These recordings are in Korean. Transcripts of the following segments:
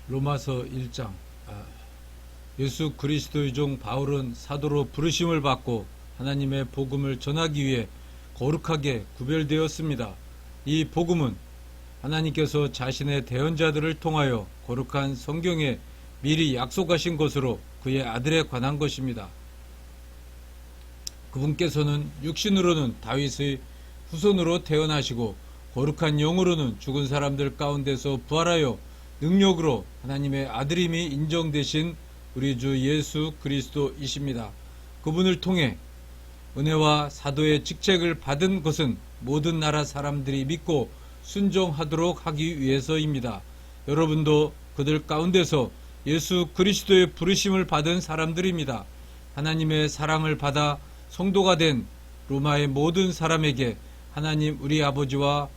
로마서 1장. 예수 그리스도의 종 바울은 사도로 부르심을 받고 하나님의 복음을 전하기 위해 거룩하게 구별되었습니다. 이 복음은 하나님께서 자신의 대언자들을 통하여 거룩한 성경에 미리 약속하신 것으로 그의 아들에 관한 것입니다. 그분께서는 육신으로는 다윗의 후손으로 태어나시고 거룩한 영으로는 죽은 사람들 가운데서 부활하여 능력으로 하나님의 아들임이 인정되신 우리 주 예수 그리스도이십니다. 그분을 통해 은혜와 사도의 직책을 받은 것은 모든 나라 사람들이 믿고 순종하도록 하기 위해서입니다. 여러분도 그들 가운데서 예수 그리스도의 부르심을 받은 사람들입니다. 하나님의 사랑을 받아 성도가 된 로마의 모든 사람에게 하나님 우리 아버지와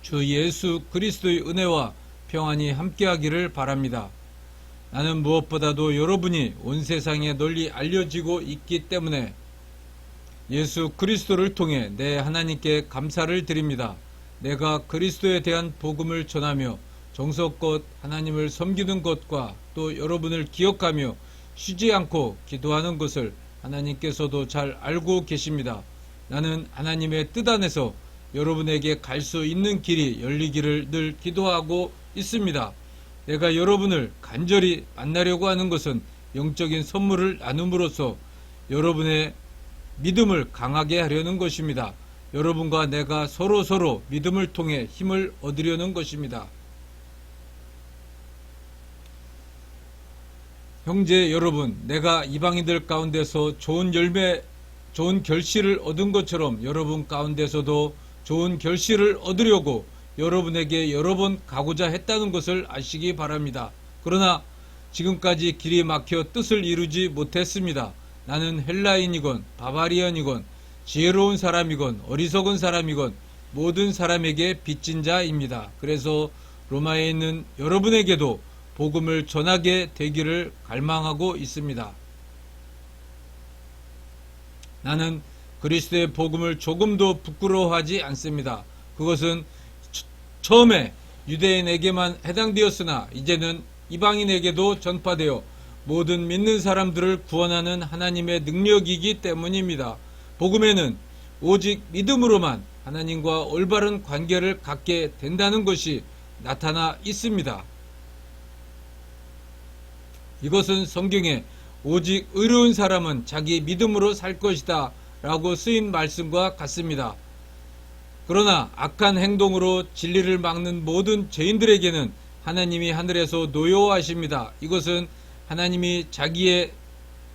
주 예수 그리스도의 은혜와 평안이 함께하기를 바랍니다. 나는 무엇보다도 여러분이 온 세상에 널리 알려지고 있기 때문에 예수 그리스도를 통해 내 하나님께 감사를 드립니다. 내가 그리스도에 대한 복음을 전하며 정성껏 하나님을 섬기는 것과 또 여러분을 기억하며 쉬지 않고 기도하는 것을 하나님께서도 잘 알고 계십니다. 나는 하나님의 뜻 안에서 여러분에게 갈 수 있는 길이 열리기를 늘 기도하고 있습니다. 내가 여러분을 간절히 만나려고 하는 것은 영적인 선물을 나눔으로써 여러분의 믿음을 강하게 하려는 것입니다. 여러분과 내가 서로 믿음을 통해 힘을 얻으려는 것입니다. 형제 여러분, 내가 이방인들 가운데서 좋은 결실을 얻은 것처럼 여러분 가운데서도 좋은 결실을 얻으려고 여러분에게 여러 번 가고자 했다는 것을 아시기 바랍니다. 그러나 지금까지 길이 막혀 뜻을 이루지 못했습니다. 나는 헬라인이건 바바리언이건 지혜로운 사람이건 어리석은 사람이건 모든 사람에게 빚진 자입니다. 그래서 로마에 있는 여러분에게도 복음을 전하게 되기를 갈망하고 있습니다. 나는 그리스도의 복음을 조금도 부끄러워하지 않습니다. 그것은 처음에 유대인에게만 해당되었으나 이제는 이방인에게도 전파되어 모든 믿는 사람들을 구원하는 하나님의 능력이기 때문입니다. 복음에는 오직 믿음으로만 하나님과 올바른 관계를 갖게 된다는 것이 나타나 있습니다. 이것은 성경에 오직 의로운 사람은 자기 믿음으로 살 것이다 라고 쓰인 말씀과 같습니다. 그러나 악한 행동으로 진리를 막는 모든 죄인들에게는 하나님이 하늘에서 노여워하십니다. 이것은 하나님이 자기에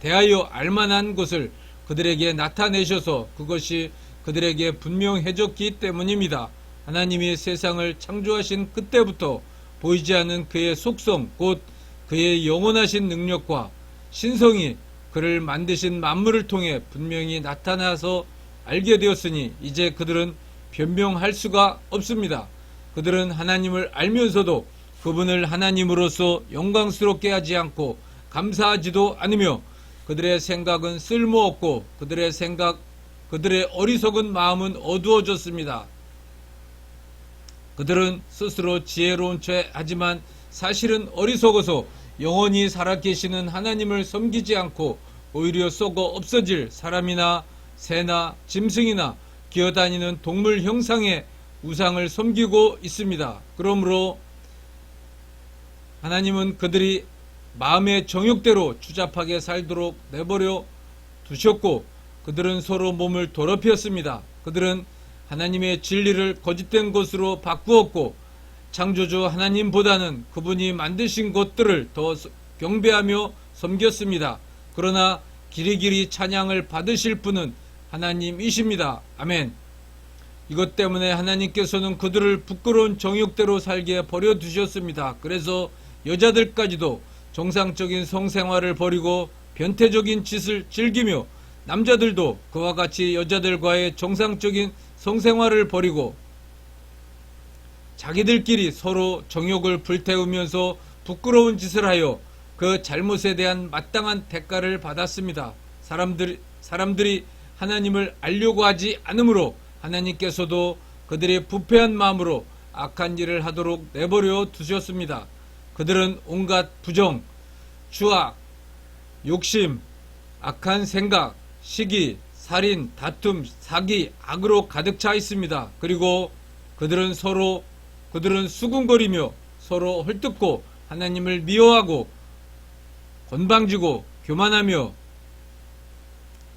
대하여 알만한 것을 그들에게 나타내셔서 그것이 그들에게 분명해졌기 때문입니다. 하나님이 세상을 창조하신 그때부터 보이지 않는 그의 속성, 곧 그의 영원하신 능력과 신성이 그를 만드신 만물을 통해 분명히 나타나서 알게 되었으니 이제 그들은 변명할 수가 없습니다. 그들은 하나님을 알면서도 그분을 하나님으로서 영광스럽게 하지 않고 감사하지도 않으며 그들의 생각은 쓸모없고 그들의 어리석은 마음은 어두워졌습니다. 그들은 스스로 지혜로운 체 하지만 사실은 어리석어서 영원히 살아계시는 하나님을 섬기지 않고 오히려 썩어 없어질 사람이나 새나 짐승이나 기어다니는 동물 형상의 우상을 섬기고 있습니다. 그러므로 하나님은 그들이 마음의 정욕대로 추잡하게 살도록 내버려 두셨고 그들은 서로 몸을 더럽혔습니다. 그들은 하나님의 진리를 거짓된 것으로 바꾸었고 창조주 하나님보다는 그분이 만드신 것들을 더 경배하며 섬겼습니다. 그러나 길이길이 찬양을 받으실 분은 하나님이십니다. 아멘. 이것 때문에 하나님께서는 그들을 부끄러운 정욕대로 살게 버려두셨습니다. 그래서 여자들까지도 정상적인 성생활을 버리고 변태적인 짓을 즐기며 남자들도 그와 같이 여자들과의 정상적인 성생활을 버리고 자기들끼리 서로 정욕을 불태우면서 부끄러운 짓을 하여 그 잘못에 대한 마땅한 대가를 받았습니다. 사람들이 하나님을 알려고 하지 않으므로 하나님께서도 그들의 부패한 마음으로 악한 일을 하도록 내버려 두셨습니다. 그들은 온갖 부정, 추악, 욕심, 악한 생각, 시기, 살인, 다툼, 사기, 악으로 가득 차 있습니다. 그리고 그들은 수군거리며 서로 헐뜯고 하나님을 미워하고 건방지고 교만하며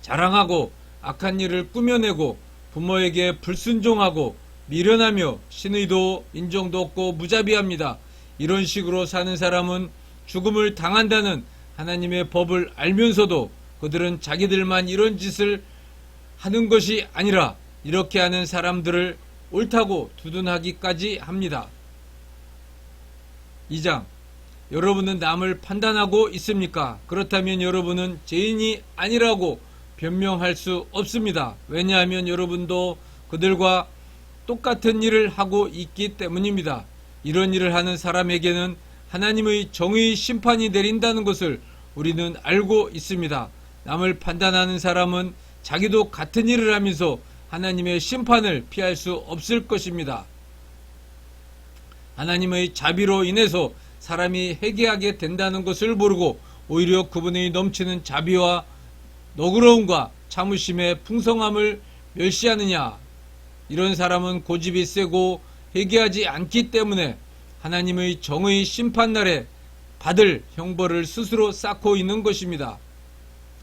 자랑하고 악한 일을 꾸며내고 부모에게 불순종하고 미련하며 신의도 인정도 없고 무자비합니다. 이런 식으로 사는 사람은 죽음을 당한다는 하나님의 법을 알면서도 그들은 자기들만 이런 짓을 하는 것이 아니라 이렇게 하는 사람들을 옳다고 두둔하기까지 합니다. 2장. 여러분은 남을 판단하고 있습니까? 그렇다면 여러분은 죄인이 아니라고 변명할 수 없습니다. 왜냐하면 여러분도 그들과 똑같은 일을 하고 있기 때문입니다. 이런 일을 하는 사람에게는 하나님의 정의 심판이 내린다는 것을 우리는 알고 있습니다. 남을 판단하는 사람은 자기도 같은 일을 하면서 하나님의 심판을 피할 수 없을 것입니다. 하나님의 자비로 인해서 사람이 회개하게 된다는 것을 모르고 오히려 그분의 넘치는 자비와 너그러움과 참으심의 풍성함을 멸시하느냐. 이런 사람은 고집이 세고 회개하지 않기 때문에 하나님의 정의 심판날에 받을 형벌을 스스로 쌓고 있는 것입니다.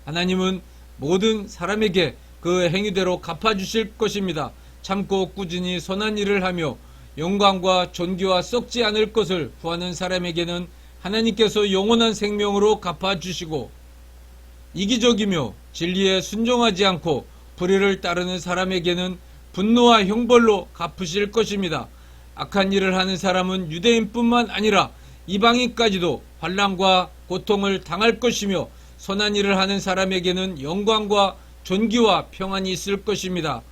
하나님은 모든 사람에게 그 행위대로 갚아주실 것입니다. 참고 꾸준히 선한 일을 하며 영광과 존귀와 썩지 않을 것을 구하는 사람에게는 하나님께서 영원한 생명으로 갚아주시고, 이기적이며 진리에 순종하지 않고 불의를 따르는 사람에게는 분노와 형벌로 갚으실 것입니다. 악한 일을 하는 사람은 유대인뿐만 아니라 이방인까지도 환난과 고통을 당할 것이며, 선한 일을 하는 사람에게는 영광과 존귀와 평안이 있을 것입니다.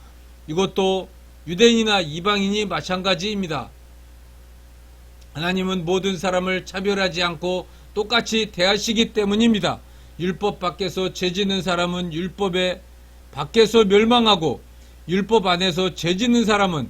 이것도 유대인이나 이방인이 마찬가지입니다. 하나님은 모든 사람을 차별하지 않고 똑같이 대하시기 때문입니다. 율법 밖에서 죄짓는 사람은 율법에 밖에서 멸망하고 율법 안에서 죄짓는 사람은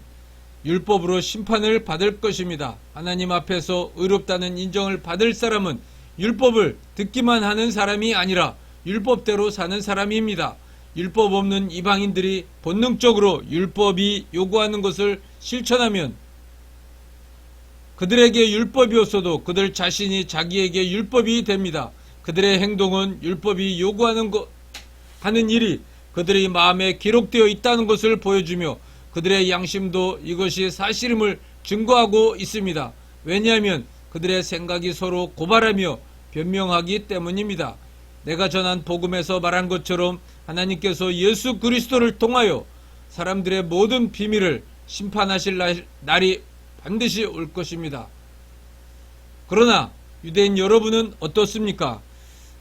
율법으로 심판을 받을 것입니다. 하나님 앞에서 의롭다는 인정을 받을 사람은 율법을 듣기만 하는 사람이 아니라 율법대로 사는 사람입니다. 율법 없는 이방인들이 본능적으로 율법이 요구하는 것을 실천하면 그들에게 율법이었어도 그들 자신이 자기에게 율법이 됩니다. 그들의 행동은 율법이 하는 일이 그들의 마음에 기록되어 있다는 것을 보여주며 그들의 양심도 이것이 사실임을 증거하고 있습니다. 왜냐하면 그들의 생각이 서로 고발하며 변명하기 때문입니다. 내가 전한 복음에서 말한 것처럼 하나님께서 예수 그리스도를 통하여 사람들의 모든 비밀을 심판하실 날이 반드시 올 것입니다. 그러나 유대인 여러분은 어떻습니까?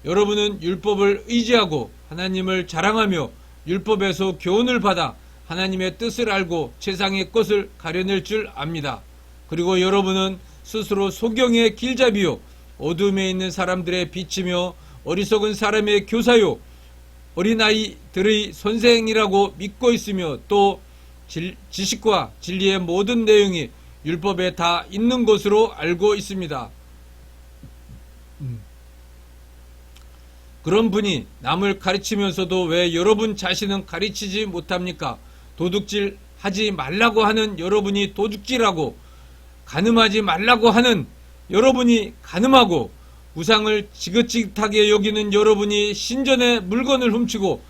여러분은 율법을 의지하고 하나님을 자랑하며 율법에서 교훈을 받아 하나님의 뜻을 알고 세상의 것을 가려낼 줄 압니다. 그리고 여러분은 스스로 소경의 길잡이요 어둠에 있는 사람들의 빛이며 어리석은 사람의 교사요 어린아이들의 선생이라고 믿고 있으며 또 지식과 진리의 모든 내용이 율법에 다 있는 것으로 알고 있습니다. 그런 분이 남을 가르치면서도 왜 여러분 자신은 가르치지 못합니까? 도둑질 하지 말라고 하는 여러분이 도둑질하고 간음하지 말라고 하는 여러분이 간음하고 우상을 지긋지긋하게 여기는 여러분이 신전의 물건을 훔치고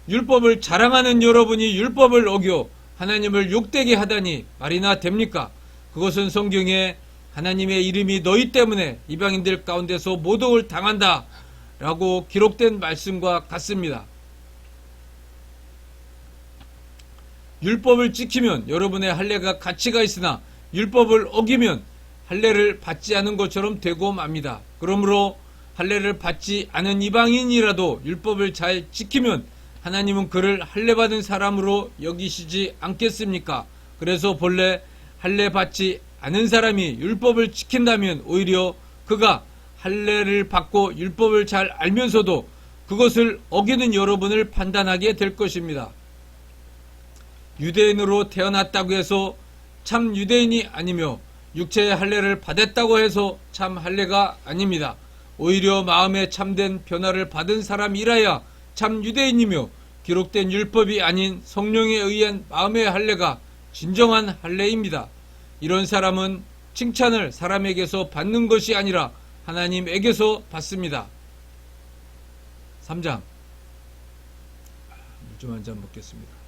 율법을 자랑하는 여러분이 율법을 어겨 하나님을 욕되게 하다니 말이나 됩니까? 그것은 성경에 하나님의 이름이 너희 때문에 이방인들 가운데서 모독을 당한다 라고 기록된 말씀과 같습니다. 율법을 지키면 여러분의 할례가 가치가 있으나 율법을 어기면 할례를 받지 않은 것처럼 되고 맙니다. 그러므로 할례를 받지 않은 이방인이라도 율법을 잘 지키면 하나님은 그를 할례받은 사람으로 여기시지 않겠습니까? 그래서 본래 할례 받지 않은 사람이 율법을 지킨다면 오히려 그가 할례를 받고 율법을 잘 알면서도 그것을 어기는 여러분을 판단하게 될 것입니다. 유대인으로 태어났다고 해서 참 유대인이 아니며 육체의 할례를 받았다고 해서 참 할례가 아닙니다. 오히려 마음에 참된 변화를 받은 사람이라야 참 유대인이며 기록된 율법이 아닌 성령에 의한 마음의 할례가 진정한 할례입니다. 이런 사람은 칭찬을 사람에게서 받는 것이 아니라 하나님에게서 받습니다. 3장 물 좀 한 잔 먹겠습니다.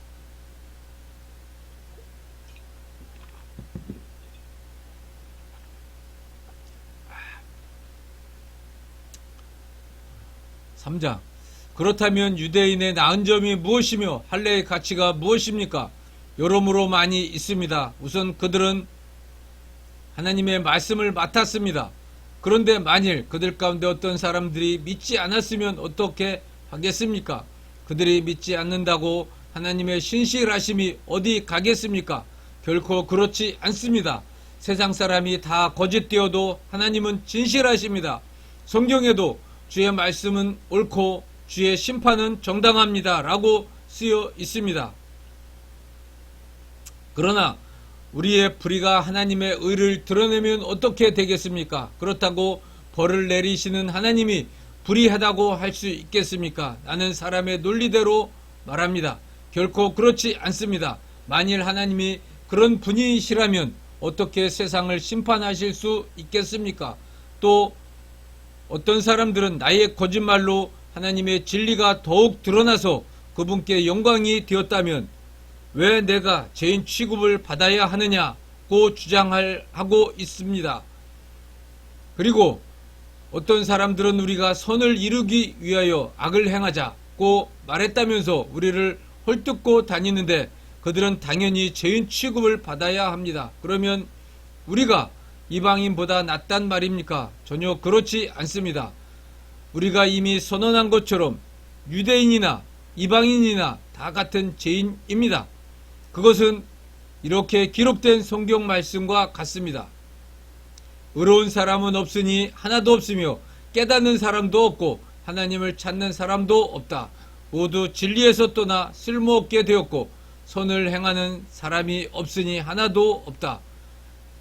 그렇다면 유대인의 나은 점이 무엇이며 할례의 가치가 무엇입니까? 여러모로 많이 있습니다. 우선 그들은 하나님의 말씀을 맡았습니다. 그런데 만일 그들 가운데 어떤 사람들이 믿지 않았으면 어떻게 하겠습니까? 그들이 믿지 않는다고 하나님의 신실하심이 어디 가겠습니까? 결코 그렇지 않습니다. 세상 사람이 다 거짓되어도 하나님은 진실하십니다. 성경에도 주의 말씀은 옳고 주의 심판은 정당합니다 라고 쓰여 있습니다. 그러나 우리의 불의가 하나님의 의를 드러내면 어떻게 되겠습니까? 그렇다고 벌을 내리시는 하나님이 불의하다고 할 수 있겠습니까? 나는 사람의 논리대로 말합니다. 결코 그렇지 않습니다. 만일 하나님이 그런 분이시라면 어떻게 세상을 심판하실 수 있겠습니까? 또 어떤 사람들은 나의 거짓말로 하나님의 진리가 더욱 드러나서 그분께 영광이 되었다면 왜 내가 죄인 취급을 받아야 하느냐고 주장하고 있습니다. 그리고 어떤 사람들은 우리가 선을 이루기 위하여 악을 행하자고 말했다면서 우리를 헐뜯고 다니는데 그들은 당연히 죄인 취급을 받아야 합니다. 그러면 우리가 이방인보다 낫단 말입니까? 전혀 그렇지 않습니다. 우리가 이미 선언한 것처럼 유대인이나 이방인이나 다 같은 죄인입니다. 그것은 이렇게 기록된 성경 말씀과 같습니다. 의로운 사람은 없으니 하나도 없으며 깨닫는 사람도 없고 하나님을 찾는 사람도 없다. 모두 진리에서 떠나 쓸모없게 되었고 선을 행하는 사람이 없으니 하나도 없다.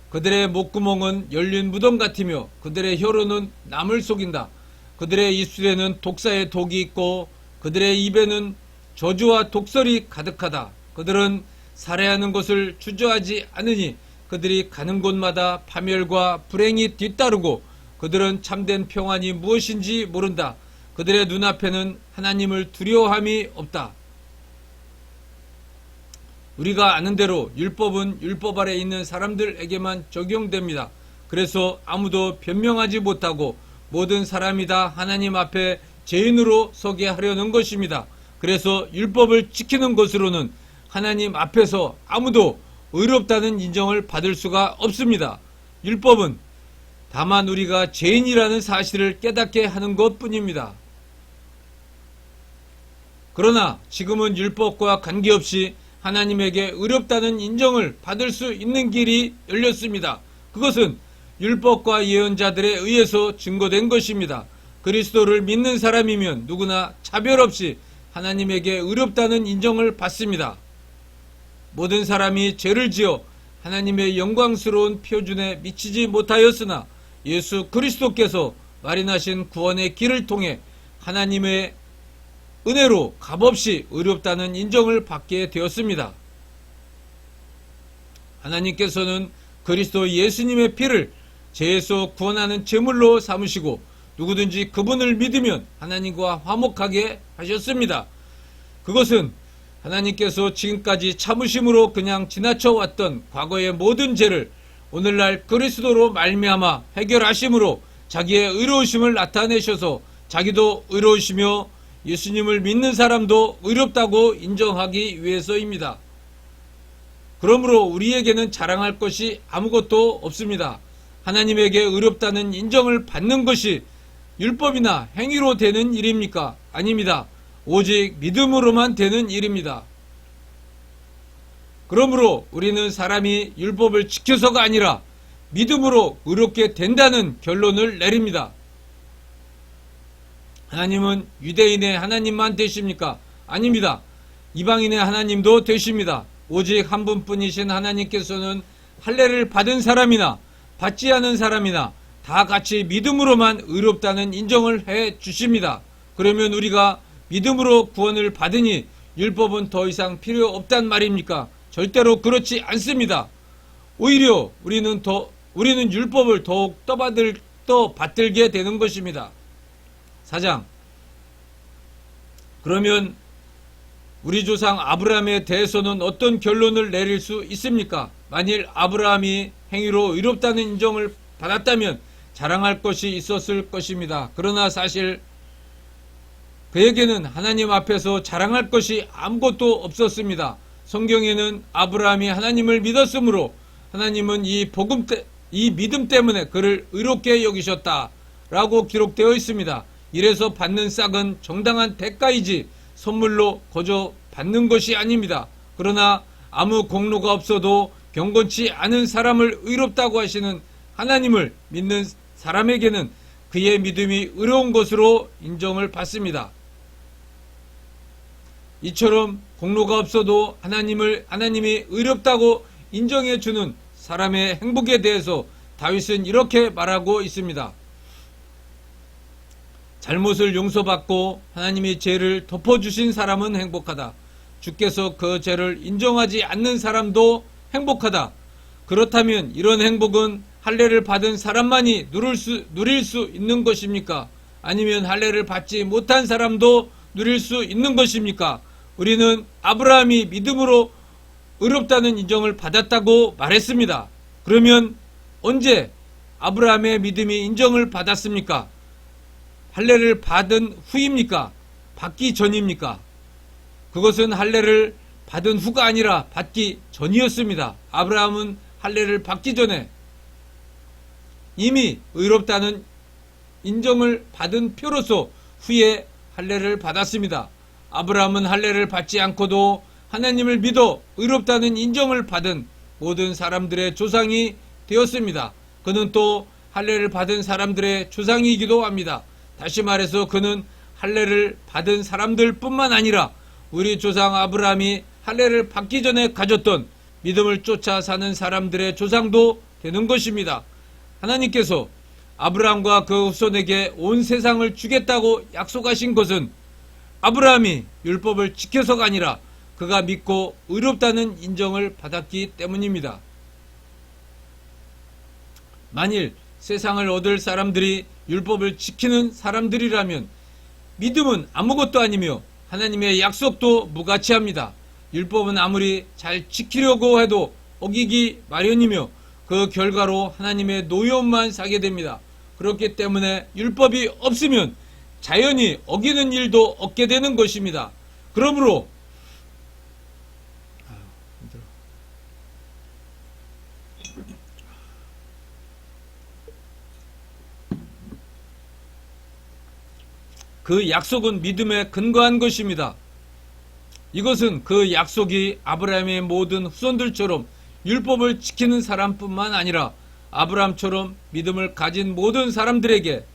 그들의 목구멍은 열린 무덤 같으며 그들의 혀로는 남을 속인다. 그들의 입술에는 독사의 독이 있고 그들의 입에는 저주와 독설이 가득하다. 그들은 살해하는 것을 주저하지 않으니 그들이 가는 곳마다 파멸과 불행이 뒤따르고 그들은 참된 평안이 무엇인지 모른다. 그들의 눈앞에는 하나님을 두려워함이 없다. 우리가 아는 대로 율법은 율법 아래 있는 사람들에게만 적용됩니다. 그래서 아무도 변명하지 못하고 모든 사람이 다 하나님 앞에 죄인으로 서게 하려는 것입니다. 그래서 율법을 지키는 것으로는 하나님 앞에서 아무도 의롭다는 인정을 받을 수가 없습니다. 율법은 다만 우리가 죄인이라는 사실을 깨닫게 하는 것뿐입니다. 그러나 지금은 율법과 관계없이 하나님에게 의롭다는 인정을 받을 수 있는 길이 열렸습니다. 그것은 율법과 예언자들에 의해서 증거된 것입니다. 그리스도를 믿는 사람이면 누구나 차별 없이 하나님에게 의롭다는 인정을 받습니다. 모든 사람이 죄를 지어 하나님의 영광스러운 표준에 미치지 못하였으나 예수 그리스도께서 마련하신 구원의 길을 통해 하나님의 은혜로 값없이 의롭다는 인정을 받게 되었습니다. 하나님께서는 그리스도 예수님의 피를 죄에서 구원하는 제물로 삼으시고 누구든지 그분을 믿으면 하나님과 화목하게 하셨습니다. 그것은 하나님께서 지금까지 참으심으로 그냥 지나쳐왔던 과거의 모든 죄를 오늘날 그리스도로 말미암아 해결하심으로 자기의 의로우심을 나타내셔서 자기도 의로우시며 예수님을 믿는 사람도 의롭다고 인정하기 위해서입니다. 그러므로 우리에게는 자랑할 것이 아무것도 없습니다. 하나님에게 의롭다는 인정을 받는 것이 율법이나 행위로 되는 일입니까? 아닙니다. 오직 믿음으로만 되는 일입니다. 그러므로 우리는 사람이 율법을 지켜서가 아니라 믿음으로 의롭게 된다는 결론을 내립니다. 하나님은 유대인의 하나님만 되십니까? 아닙니다. 이방인의 하나님도 되십니다. 오직 한 분뿐이신 하나님께서는 할례를 받은 사람이나 받지 않은 사람이나 다 같이 믿음으로만 의롭다는 인정을 해 주십니다. 그러면 우리가 믿음으로 구원을 받으니 율법은 더 이상 필요 없단 말입니까? 절대로 그렇지 않습니다. 오히려 우리는 율법을 더욱 받들게 되는 것입니다. 4장. 그러면 우리 조상 아브라함에 대해서는 어떤 결론을 내릴 수 있습니까? 만일 아브라함이 행위로 의롭다는 인정을 받았다면 자랑할 것이 있었을 것입니다. 그러나 사실 그에게는 하나님 앞에서 자랑할 것이 아무것도 없었습니다. 성경에는 아브라함이 하나님을 믿었으므로 하나님은 이 믿음 때문에 그를 의롭게 여기셨다라고 기록되어 있습니다. 이래서 받는 싹은 정당한 대가이지 선물로 거저 받는 것이 아닙니다. 그러나 아무 공로가 없어도 경건치 않은 사람을 의롭다고 하시는 하나님을 믿는 사람에게는 그의 믿음이 의로운 것으로 인정을 받습니다. 이처럼 공로가 없어도 하나님이 의롭다고 인정해 주는 사람의 행복에 대해서 다윗은 이렇게 말하고 있습니다. 잘못을 용서받고 하나님이 죄를 덮어주신 사람은 행복하다. 주께서 그 죄를 인정하지 않는 사람도 행복하다. 그렇다면 이런 행복은 할례를 받은 사람만이 누릴 수 있는 것입니까? 아니면 할례를 받지 못한 사람도 누릴 수 있는 것입니까? 우리는 아브라함이 믿음으로 의롭다는 인정을 받았다고 말했습니다. 그러면 언제 아브라함의 믿음이 인정을 받았습니까? 할례를 받은 후입니까? 받기 전입니까? 그것은 할례를 받은 후가 아니라 받기 전이었습니다. 아브라함은 할례를 받기 전에 이미 의롭다는 인정을 받은 표로서 후에 할례를 받았습니다. 아브라함은 할례를 받지 않고도 하나님을 믿어 의롭다는 인정을 받은 모든 사람들의 조상이 되었습니다. 그는 또 할례를 받은 사람들의 조상이기도 합니다. 다시 말해서 그는 할례를 받은 사람들 뿐만 아니라 우리 조상 아브라함이 할례를 받기 전에 가졌던 믿음을 쫓아 사는 사람들의 조상도 되는 것입니다. 하나님께서 아브라함과 그 후손에게 온 세상을 주겠다고 약속하신 것은 아브라함이 율법을 지켜서가 아니라 그가 믿고 의롭다는 인정을 받았기 때문입니다. 만일 세상을 얻을 사람들이 율법을 지키는 사람들이라면 믿음은 아무것도 아니며 하나님의 약속도 무가치합니다. 율법은 아무리 잘 지키려고 해도 어기기 마련이며 그 결과로 하나님의 노여움만 사게 됩니다. 그렇기 때문에 율법이 없으면 자연히 어기는 일도 없게 되는 것입니다. 그러므로 그 약속은 믿음에 근거한 것입니다. 이것은 그 약속이 아브라함의 모든 후손들처럼 율법을 지키는 사람뿐만 아니라 아브라함처럼 믿음을 가진 모든 사람들에게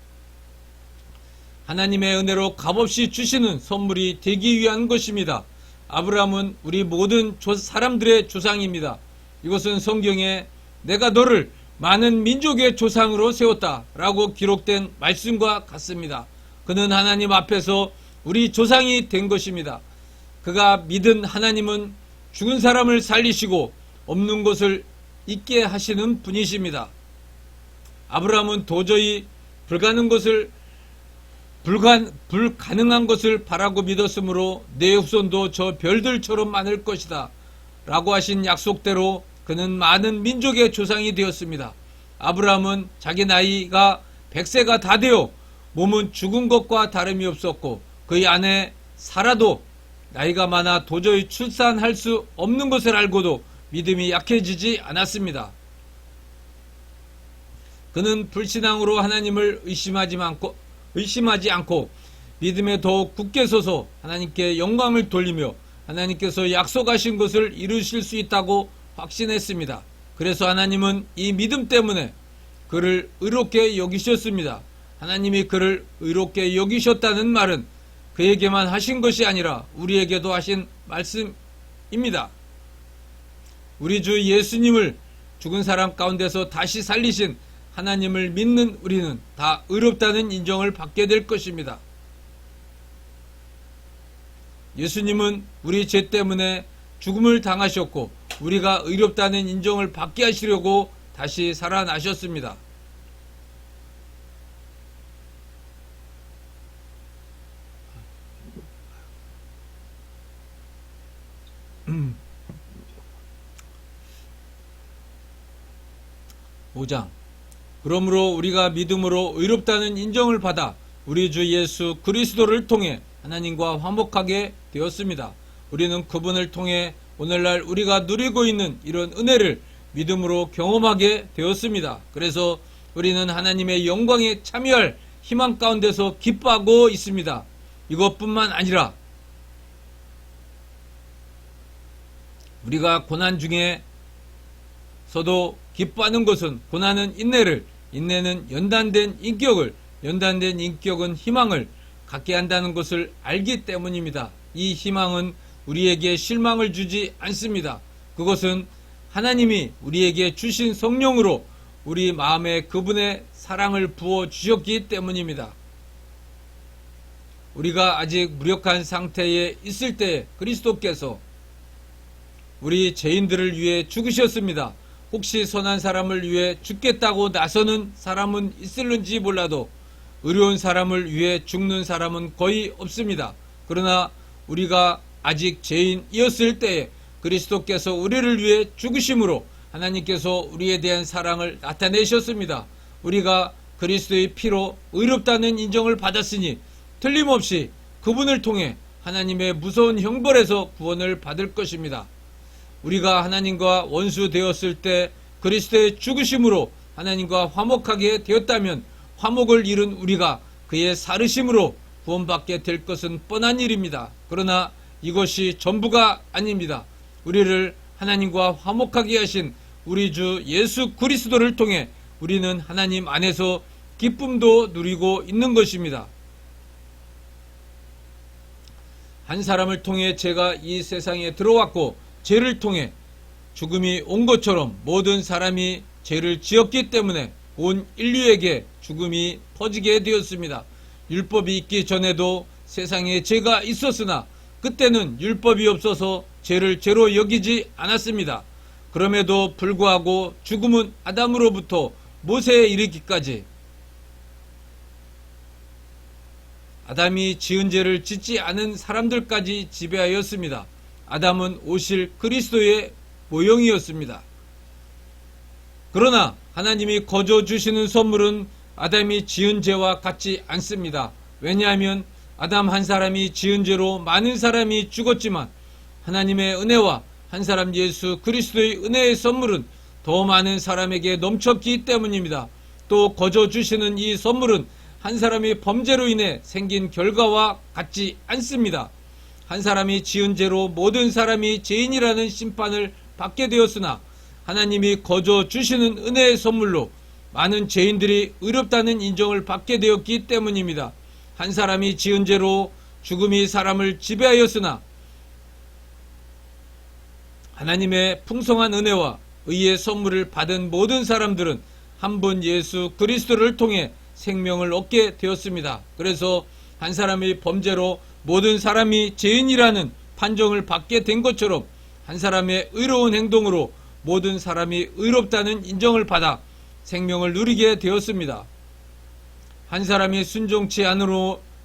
하나님의 은혜로 값없이 주시는 선물이 되기 위한 것입니다. 아브라함은 우리 모든 사람들의 조상입니다. 이것은 성경에 내가 너를 많은 민족의 조상으로 세웠다 라고 기록된 말씀과 같습니다. 그는 하나님 앞에서 우리 조상이 된 것입니다. 그가 믿은 하나님은 죽은 사람을 살리시고 없는 것을 있게 하시는 분이십니다. 아브라함은 도저히 불가능한 것을 바라고 믿었으므로 내 후손도 저 별들처럼 많을 것이다 라고 하신 약속대로 그는 많은 민족의 조상이 되었습니다. 아브라함은 자기 나이가 100세가 다 되어 몸은 죽은 것과 다름이 없었고 그의 아내 사라도 나이가 많아 도저히 출산할 수 없는 것을 알고도 믿음이 약해지지 않았습니다. 그는 불신앙으로 하나님을 의심하지 않고 믿음에 더욱 굳게 서서 하나님께 영광을 돌리며 하나님께서 약속하신 것을 이루실 수 있다고 확신했습니다. 그래서 하나님은 이 믿음 때문에 그를 의롭게 여기셨습니다. 하나님이 그를 의롭게 여기셨다는 말은 그에게만 하신 것이 아니라 우리에게도 하신 말씀입니다. 우리 주 예수님을 죽은 사람 가운데서 다시 살리신 하나님을 믿는 우리는 다 의롭다는 인정을 받게 될 것입니다. 예수님은 우리 죄 때문에 죽음을 당하셨고 우리가 의롭다는 인정을 받게 하시려고 다시 살아나셨습니다. (5장) 그러므로 우리가 믿음으로 의롭다는 인정을 받아 우리 주 예수 그리스도를 통해 하나님과 화목하게 되었습니다. 우리는 그분을 통해 오늘날 우리가 누리고 있는 이런 은혜를 믿음으로 경험하게 되었습니다. 그래서 우리는 하나님의 영광에 참여할 희망 가운데서 기뻐하고 있습니다. 이것뿐만 아니라 우리가 고난 중에서도 기뻐하는 것은 고난은 인내를, 인내는 연단된 인격을, 연단된 인격은 희망을 갖게 한다는 것을 알기 때문입니다. 이 희망은 우리에게 실망을 주지 않습니다. 그것은 하나님이 우리에게 주신 성령으로 우리 마음에 그분의 사랑을 부어 주셨기 때문입니다. 우리가 아직 무력한 상태에 있을 때 그리스도께서 우리 죄인들을 위해 죽으셨습니다. 혹시 선한 사람을 위해 죽겠다고 나서는 사람은 있을는지 몰라도 의로운 사람을 위해 죽는 사람은 거의 없습니다. 그러나 우리가 아직 죄인이었을 때에 그리스도께서 우리를 위해 죽으심으로 하나님께서 우리에 대한 사랑을 나타내셨습니다. 우리가 그리스도의 피로 의롭다는 인정을 받았으니 틀림없이 그분을 통해 하나님의 무서운 형벌에서 구원을 받을 것입니다. 우리가 하나님과 원수 되었을 때 그리스도의 죽으심으로 하나님과 화목하게 되었다면 화목을 이룬 우리가 그의 살으심으로 구원받게 될 것은 뻔한 일입니다. 그러나 이것이 전부가 아닙니다. 우리를 하나님과 화목하게 하신 우리 주 예수 그리스도를 통해 우리는 하나님 안에서 기쁨도 누리고 있는 것입니다. 한 사람을 통해 죄가 이 세상에 들어왔고 죄를 통해 죽음이 온 것처럼 모든 사람이 죄를 지었기 때문에 온 인류에게 죽음이 퍼지게 되었습니다. 율법이 있기 전에도 세상에 죄가 있었으나 그때는 율법이 없어서 죄를 죄로 여기지 않았습니다. 그럼에도 불구하고 죽음은 아담으로부터 모세에 이르기까지 아담이 지은 죄를 짓지 않은 사람들까지 지배하였습니다. 아담은 오실 그리스도의 모형이었습니다. 그러나 하나님이 거저 주시는 선물은 아담이 지은 죄와 같지 않습니다. 왜냐하면 아담 한 사람이 지은 죄로 많은 사람이 죽었지만 하나님의 은혜와 한 사람 예수 그리스도의 은혜의 선물은 더 많은 사람에게 넘쳤기 때문입니다. 또 거저 주시는 이 선물은 한 사람이 범죄로 인해 생긴 결과와 같지 않습니다. 한 사람이 지은 죄로 모든 사람이 죄인이라는 심판을 받게 되었으나 하나님이 거저 주시는 은혜의 선물로 많은 죄인들이 의롭다는 인정을 받게 되었기 때문입니다. 한 사람이 지은 죄로 죽음이 사람을 지배하였으나 하나님의 풍성한 은혜와 의의 선물을 받은 모든 사람들은 한 분 예수 그리스도를 통해 생명을 얻게 되었습니다. 그래서 한 사람이 범죄로 모든 사람이 죄인이라는 판정을 받게 된 것처럼 한 사람의 의로운 행동으로 모든 사람이 의롭다는 인정을 받아 생명을 누리게 되었습니다. 한 사람이 순종치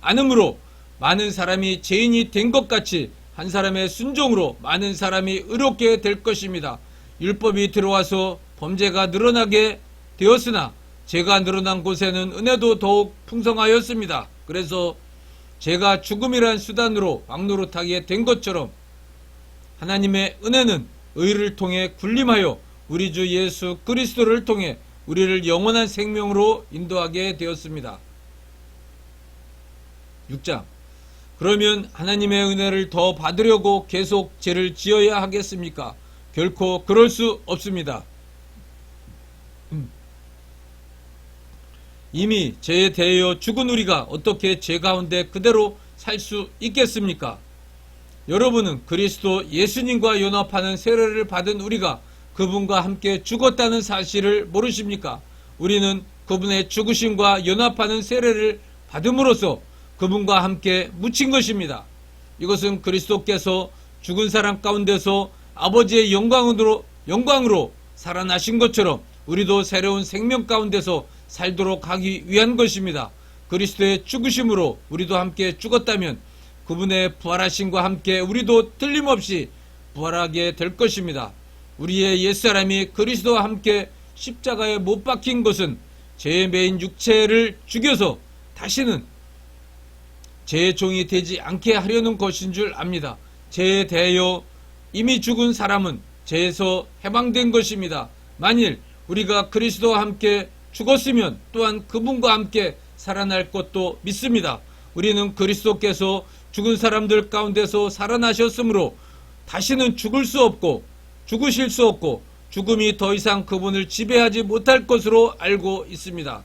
않음으로 많은 사람이 죄인이 된 것 같이 한 사람의 순종으로 많은 사람이 의롭게 될 것입니다. 율법이 들어와서 범죄가 늘어나게 되었으나 죄가 늘어난 곳에는 은혜도 더욱 풍성하였습니다. 그래서 죄가 죽음이란 수단으로 왕노릇하게 된 것처럼 하나님의 은혜는 의를 통해 군림하여 우리 주 예수 그리스도를 통해 우리를 영원한 생명으로 인도하게 되었습니다. 6장 그러면 하나님의 은혜를 더 받으려고 계속 죄를 지어야 하겠습니까? 결코 그럴 수 없습니다. 이미 죄에 대하여 죽은 우리가 어떻게 죄 가운데 그대로 살 수 있겠습니까? 여러분은 그리스도 예수님과 연합하는 세례를 받은 우리가 그분과 함께 죽었다는 사실을 모르십니까? 우리는 그분의 죽으심과 연합하는 세례를 받음으로써 그분과 함께 묻힌 것입니다. 이것은 그리스도께서 죽은 사람 가운데서 아버지의 영광으로 살아나신 것처럼 우리도 새로운 생명 가운데서 살도록 하기 위한 것입니다. 그리스도의 죽으심으로 우리도 함께 죽었다면 그분의 부활하심과 함께 우리도 틀림없이 부활하게 될 것입니다. 우리의 옛사람이 그리스도와 함께 십자가에 못 박힌 것은 죄의 매인 육체를 죽여서 다시는 죄의 종이 되지 않게 하려는 것인 줄 압니다. 죄에 대하여 이미 죽은 사람은 죄에서 해방된 것입니다. 만일 우리가 그리스도와 함께 죽었으면 또한 그분과 함께 살아날 것도 믿습니다. 우리는 그리스도께서 죽은 사람들 가운데서 살아나셨으므로 다시는 죽으실 수 없고 죽음이 더 이상 그분을 지배하지 못할 것으로 알고 있습니다.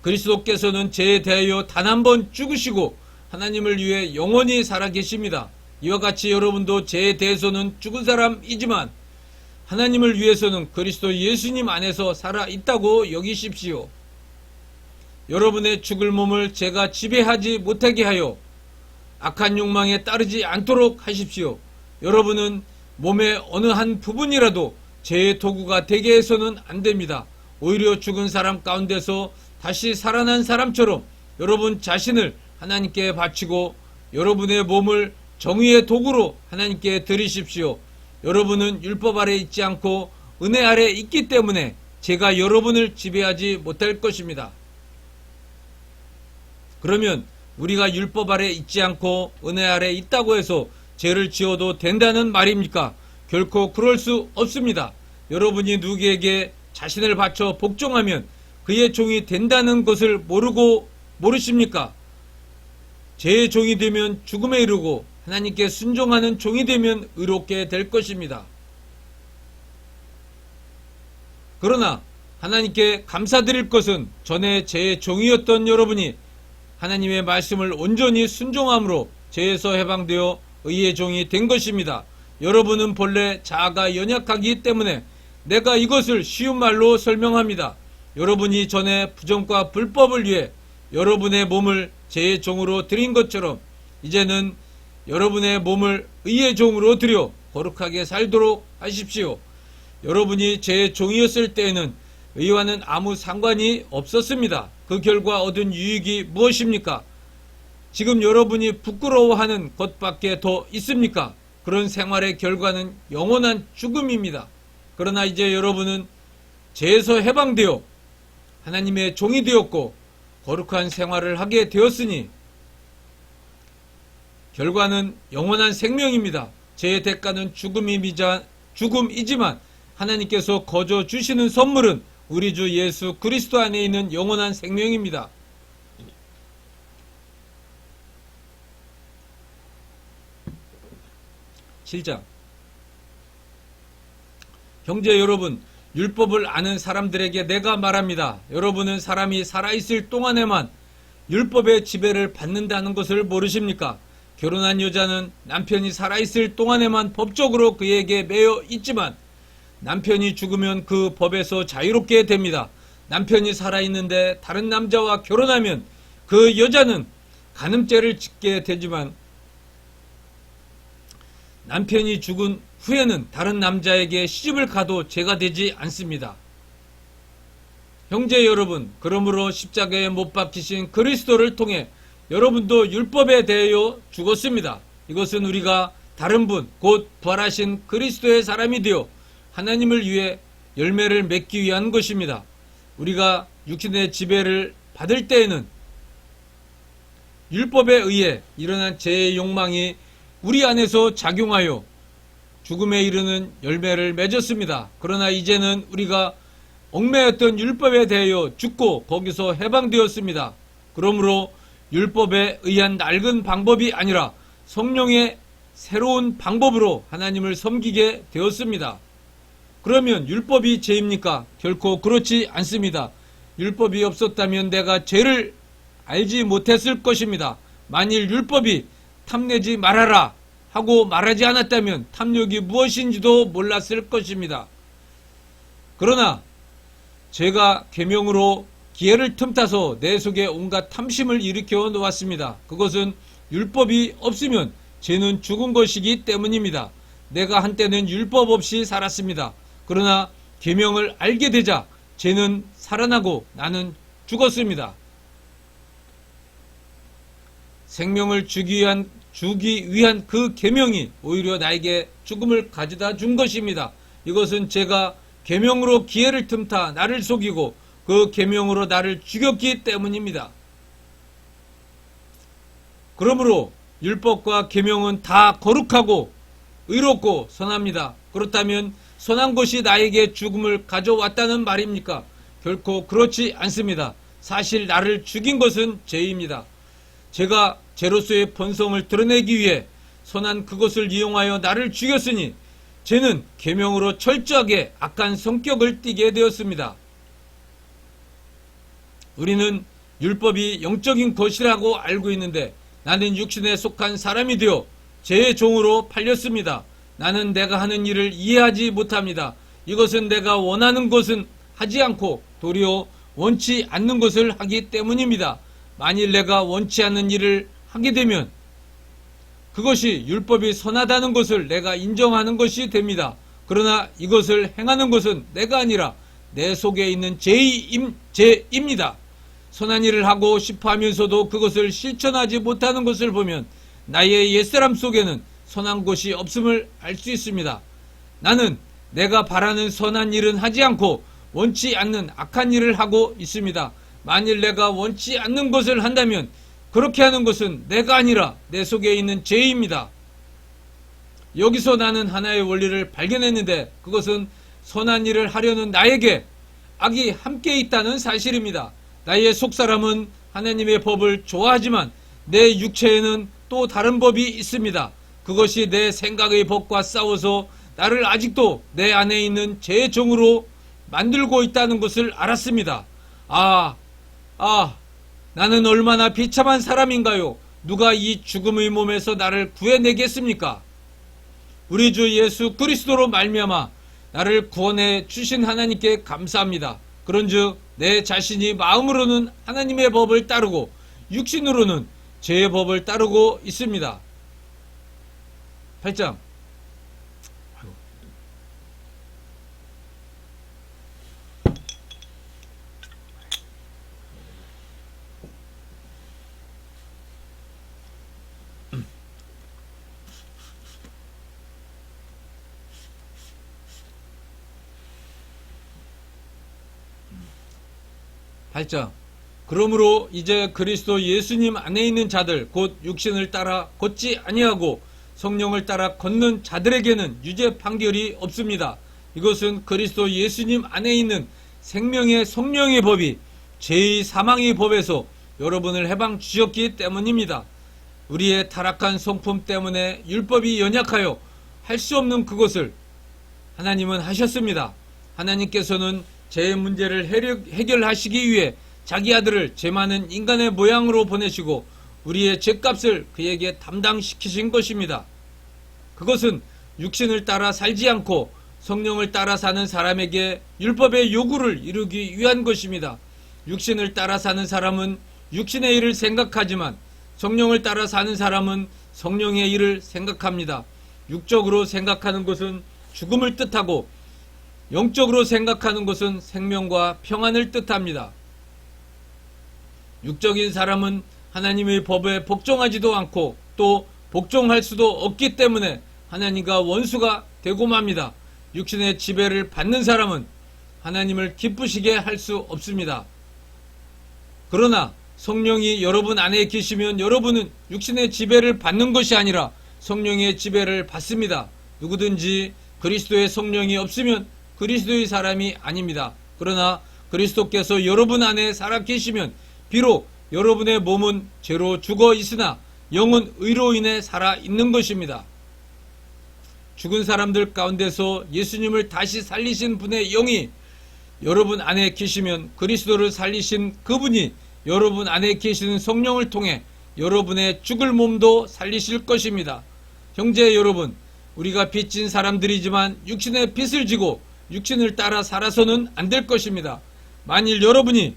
그리스도께서는 죄에 대하여 단 한 번 죽으시고 하나님을 위해 영원히 살아계십니다. 이와 같이 여러분도 죄에 대해서는 죽은 사람이지만 하나님을 위해서는 그리스도 예수님 안에서 살아있다고 여기십시오. 여러분의 죽을 몸을 죄가 지배하지 못하게 하여 악한 욕망에 따르지 않도록 하십시오. 여러분은 몸의 어느 한 부분이라도 죄의 도구가 되게 해서는 안 됩니다. 오히려 죽은 사람 가운데서 다시 살아난 사람처럼 여러분 자신을 하나님께 바치고 여러분의 몸을 정의의 도구로 하나님께 드리십시오. 여러분은 율법 아래 있지 않고 은혜 아래 있기 때문에 죄가 여러분을 지배하지 못할 것입니다. 그러면 우리가 율법 아래 있지 않고 은혜 아래 있다고 해서 죄를 지어도 된다는 말입니까? 결코 그럴 수 없습니다. 여러분이 누구에게 자신을 바쳐 복종하면 그의 종이 된다는 것을 모르십니까? 죄의 종이 되면 죽음에 이르고 하나님께 순종하는 종이 되면 의롭게 될 것입니다. 그러나 하나님께 감사드릴 것은 전에 죄의 종이었던 여러분이 하나님의 말씀을 온전히 순종함으로 죄에서 해방되어 의의 종이 된 것입니다. 여러분은 본래 자아가 연약하기 때문에 내가 이것을 쉬운 말로 설명합니다. 여러분이 전에 부정과 불법을 위해 여러분의 몸을 죄의 종으로 드린 것처럼 이제는 여러분의 몸을 의의 종으로 드려 거룩하게 살도록 하십시오. 여러분이 죄의 종이었을 때에는 의와는 아무 상관이 없었습니다. 그 결과 얻은 유익이 무엇입니까? 지금 여러분이 부끄러워하는 것밖에 더 있습니까? 그런 생활의 결과는 영원한 죽음입니다. 그러나 이제 여러분은 죄에서 해방되어 하나님의 종이 되었고 거룩한 생활을 하게 되었으니 결과는 영원한 생명입니다. 죄의 대가는 죽음이지만 하나님께서 거저 주시는 선물은 우리 주 예수 그리스도 안에 있는 영원한 생명입니다. 실장 형제 여러분, 율법을 아는 사람들에게 내가 말합니다. 여러분은 사람이 살아있을 동안에만 율법의 지배를 받는다는 것을 모르십니까? 결혼한 여자는 남편이 살아있을 동안에만 법적으로 그에게 매여 있지만 남편이 죽으면 그 법에서 자유롭게 됩니다. 남편이 살아있는데 다른 남자와 결혼하면 그 여자는 간음죄를 짓게 되지만 남편이 죽은 후에는 다른 남자에게 시집을 가도 죄가 되지 않습니다. 형제 여러분, 그러므로 십자가에 못 박히신 그리스도를 통해 여러분도 율법에 대하여 죽었습니다. 이것은 우리가 다른 분, 곧 부활하신 그리스도의 사람이 되어 하나님을 위해 열매를 맺기 위한 것입니다. 우리가 육신의 지배를 받을 때에는 율법에 의해 일어난 죄의 욕망이 우리 안에서 작용하여 죽음에 이르는 열매를 맺었습니다. 그러나 이제는 우리가 얽매였던 율법에 대하여 죽고 거기서 해방되었습니다. 그러므로 율법에 의한 낡은 방법이 아니라 성령의 새로운 방법으로 하나님을 섬기게 되었습니다. 그러면 율법이 죄입니까? 결코 그렇지 않습니다. 율법이 없었다면 내가 죄를 알지 못했을 것입니다. 만일 율법이 탐내지 말아라 하고 말하지 않았다면 탐욕이 무엇인지도 몰랐을 것입니다. 그러나 제가 계명으로 기회를 틈타서 내 속에 온갖 탐심을 일으켜 놓았습니다. 그것은 율법이 없으면 죄는 죽은 것이기 때문입니다. 내가 한때는 율법 없이 살았습니다. 그러나 계명을 알게 되자 죄는 살아나고 나는 죽었습니다. 생명을 주기 위한 그 계명이 오히려 나에게 죽음을 가져다 준 것입니다. 이것은 제가 계명으로 기회를 틈타 나를 속이고 그 계명으로 나를 죽였기 때문입니다. 그러므로 율법과 계명은 다 거룩하고 의롭고 선합니다. 그렇다면 선한 것이 나에게 죽음을 가져왔다는 말입니까? 결코 그렇지 않습니다. 사실 나를 죽인 것은 죄입니다. 제가 죄로서의 본성을 드러내기 위해 선한 그것을 이용하여 나를 죽였으니 죄는 계명으로 철저하게 악한 성격을 띠게 되었습니다. 우리는 율법이 영적인 것이라고 알고 있는데 나는 육신에 속한 사람이 되어 죄의 종으로 팔렸습니다. 나는 내가 하는 일을 이해하지 못합니다. 이것은 내가 원하는 것은 하지 않고 도리어 원치 않는 것을 하기 때문입니다. 만일 내가 원치 않는 일을 하게 되면 그것이 율법이 선하다는 것을 내가 인정하는 것이 됩니다. 그러나 이것을 행하는 것은 내가 아니라 내 속에 있는 죄입니다. 선한 일을 하고 싶어 하면서도 그것을 실천하지 못하는 것을 보면 나의 옛사람 속에는 선한 것이 없음을 알 수 있습니다. 나는 내가 바라는 선한 일은 하지 않고 원치 않는 악한 일을 하고 있습니다. 만일 내가 원치 않는 것을 한다면 그렇게 하는 것은 내가 아니라 내 속에 있는 죄입니다. 여기서 나는 하나의 원리를 발견했는데 그것은 선한 일을 하려는 나에게 악이 함께 있다는 사실입니다. 나의 속사람은 하나님의 법을 좋아하지만 내 육체에는 또 다른 법이 있습니다. 그것이 내 생각의 법과 싸워서 나를 아직도 내 안에 있는 죄의 종으로 만들고 있다는 것을 알았습니다. 나는 얼마나 비참한 사람인가요? 누가 이 죽음의 몸에서 나를 구해내겠습니까? 우리 주 예수 그리스도로 말미암아 나를 구원해 주신 하나님께 감사합니다. 그런즉 내 자신이 마음으로는 하나님의 법을 따르고 육신으로는 죄의 법을 따르고 있습니다. 8장. 8장. 그러므로 이제 그리스도 예수님 안에 있는 자들 곧 육신을 따라 걷지 아니하고 성령을 따라 걷는 자들에게는 유죄 판결이 없습니다. 이것은 그리스도 예수님 안에 있는 생명의 성령의 법이 죄의 사망의 법에서 여러분을 해방 주셨기 때문입니다. 우리의 타락한 성품 때문에 율법이 연약하여 할 수 없는 그것을 하나님은 하셨습니다. 하나님께서는 죄의 문제를 해결하시기 위해 자기 아들을 죄 많은 인간의 모양으로 보내시고 우리의 죄값을 그에게 담당시키신 것입니다. 그것은 육신을 따라 살지 않고 성령을 따라 사는 사람에게 율법의 요구를 이루기 위한 것입니다. 육신을 따라 사는 사람은 육신의 일을 생각하지만 성령을 따라 사는 사람은 성령의 일을 생각합니다. 육적으로 생각하는 것은 죽음을 뜻하고 영적으로 생각하는 것은 생명과 평안을 뜻합니다. 육적인 사람은 하나님의 법에 복종하지도 않고 또 복종할 수도 없기 때문에 하나님과 원수가 되고 맙니다. 육신의 지배를 받는 사람은 하나님을 기쁘시게 할 수 없습니다. 그러나 성령이 여러분 안에 계시면 여러분은 육신의 지배를 받는 것이 아니라 성령의 지배를 받습니다. 누구든지 그리스도의 성령이 없으면 그리스도의 사람이 아닙니다. 그러나 그리스도께서 여러분 안에 살아 계시면 비록 여러분의 몸은 죄로 죽어 있으나 영은 의로 인해 살아 있는 것입니다. 죽은 사람들 가운데서 예수님을 다시 살리신 분의 영이 여러분 안에 계시면 그리스도를 살리신 그분이 여러분 안에 계시는 성령을 통해 여러분의 죽을 몸도 살리실 것입니다. 형제 여러분, 우리가 빚진 사람들이지만 육신의 빚을 지고 육신을 따라 살아서는 안 될 것입니다. 만일 여러분이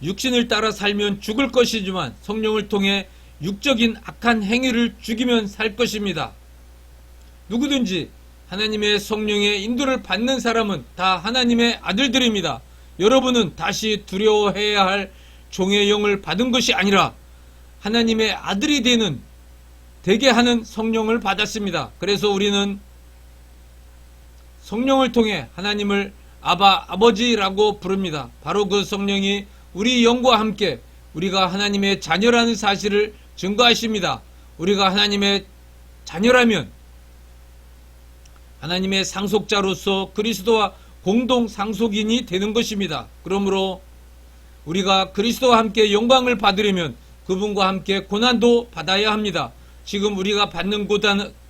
육신을 따라 살면 죽을 것이지만 성령을 통해 육적인 악한 행위를 죽이면 살 것입니다. 누구든지 하나님의 성령의 인도를 받는 사람은 다 하나님의 아들들입니다. 여러분은 다시 두려워해야 할 종의 영을 받은 것이 아니라 하나님의 아들이 되게 하는 성령을 받았습니다. 그래서 우리는 성령을 통해 하나님을 아버지라고 부릅니다. 바로 그 성령이 우리 영과 함께 우리가 하나님의 자녀라는 사실을 증거하십니다. 우리가 하나님의 자녀라면 하나님의 상속자로서 그리스도와 공동 상속인이 되는 것입니다. 그러므로 우리가 그리스도와 함께 영광을 받으려면 그분과 함께 고난도 받아야 합니다. 지금 우리가 받는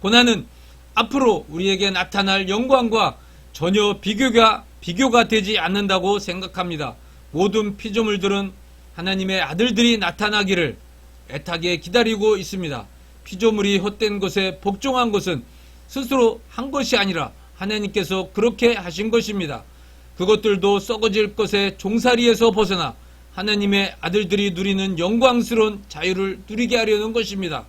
고난은 앞으로 우리에게 나타날 영광과 전혀 비교가 되지 않는다고 생각합니다. 모든 피조물들은 하나님의 아들들이 나타나기를 애타게 기다리고 있습니다. 피조물이 헛된 것에 복종한 것은 스스로 한 것이 아니라 하나님께서 그렇게 하신 것입니다. 그것들도 썩어질 것의 종살이에서 벗어나 하나님의 아들들이 누리는 영광스러운 자유를 누리게 하려는 것입니다.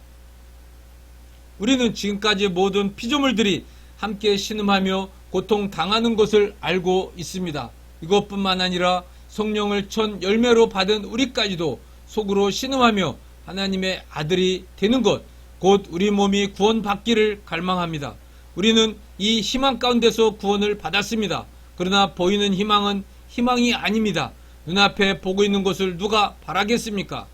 우리는 지금까지 모든 피조물들이 함께 신음하며 고통당하는 것을 알고 있습니다. 이것뿐만 아니라 성령을 천 열매로 받은 우리까지도 속으로 신음하며 하나님의 아들이 되는 것, 곧 우리 몸이 구원받기를 갈망합니다. 우리는 이 희망 가운데서 구원을 받았습니다. 그러나 보이는 희망은 희망이 아닙니다. 눈앞에 보고 있는 것을 누가 바라겠습니까?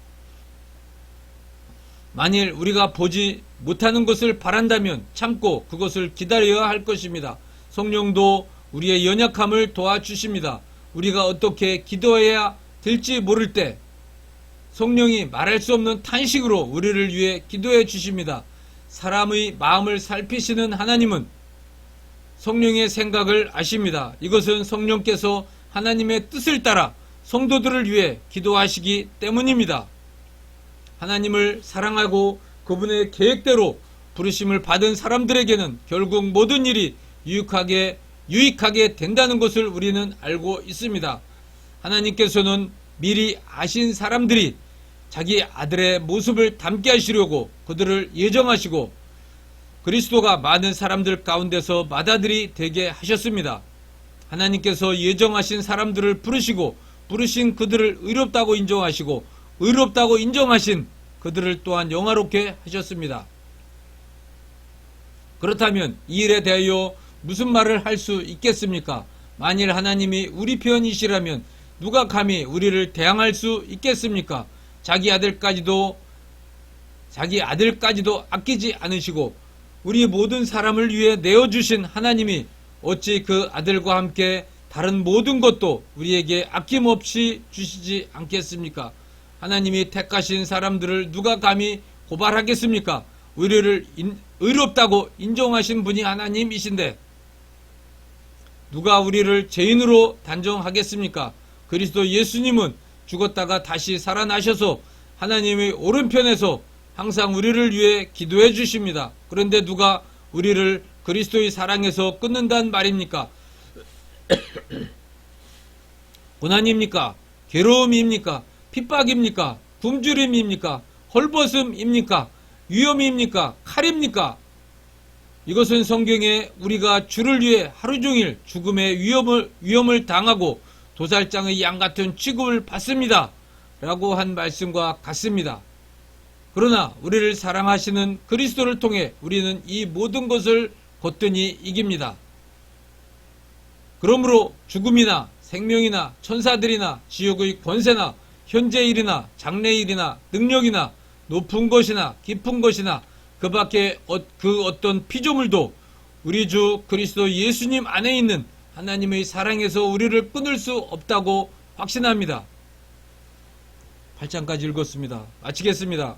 만일 우리가 보지 못하는 것을 바란다면 참고 그것을 기다려야 할 것입니다. 성령도 우리의 연약함을 도와주십니다. 우리가 어떻게 기도해야 될지 모를 때 성령이 말할 수 없는 탄식으로 우리를 위해 기도해 주십니다. 사람의 마음을 살피시는 하나님은 성령의 생각을 아십니다. 이것은 성령께서 하나님의 뜻을 따라 성도들을 위해 기도하시기 때문입니다. 하나님을 사랑하고 그분의 계획대로 부르심을 받은 사람들에게는 결국 모든 일이 유익하게 된다는 것을 우리는 알고 있습니다. 하나님께서는 미리 아신 사람들이 자기 아들의 모습을 담게 하시려고 그들을 예정하시고 그리스도가 많은 사람들 가운데서 맏아들이 되게 하셨습니다. 하나님께서 예정하신 사람들을 부르시고 부르신 그들을 의롭다고 인정하시고 의롭다고 인정하신 그들을 또한 영화롭게 하셨습니다. 그렇다면 이 일에 대하여 무슨 말을 할 수 있겠습니까? 만일 하나님이 우리 편이시라면 누가 감히 우리를 대항할 수 있겠습니까? 자기 아들까지도 아끼지 않으시고 우리 모든 사람을 위해 내어주신 하나님이 어찌 그 아들과 함께 다른 모든 것도 우리에게 아낌없이 주시지 않겠습니까? 하나님이 택하신 사람들을 누가 감히 고발하겠습니까? 우리를 의롭다고 인정하신 분이 하나님이신데 누가 우리를 죄인으로 단정하겠습니까? 그리스도 예수님은 죽었다가 다시 살아나셔서 하나님의 오른편에서 항상 우리를 위해 기도해 주십니다. 그런데 누가 우리를 그리스도의 사랑에서 끊는단 말입니까? 고난입니까? 괴로움입니까? 핍박입니까? 굶주림입니까? 헐벗음입니까? 위험입니까? 칼입니까? 이것은 성경에 우리가 주를 위해 하루 종일 죽음의 위험을 당하고 도살장의 양 같은 취급을 받습니다. 라고 한 말씀과 같습니다. 그러나 우리를 사랑하시는 그리스도를 통해 우리는 이 모든 것을 거뜬히 이깁니다. 그러므로 죽음이나 생명이나 천사들이나 지옥의 권세나 현재일이나 장래일이나 능력이나 높은 것이나 깊은 것이나 그 밖에 그 어떤 피조물도 우리 주 그리스도 예수님 안에 있는 하나님의 사랑에서 우리를 끊을 수 없다고 확신합니다. 8장까지 읽었습니다. 마치겠습니다.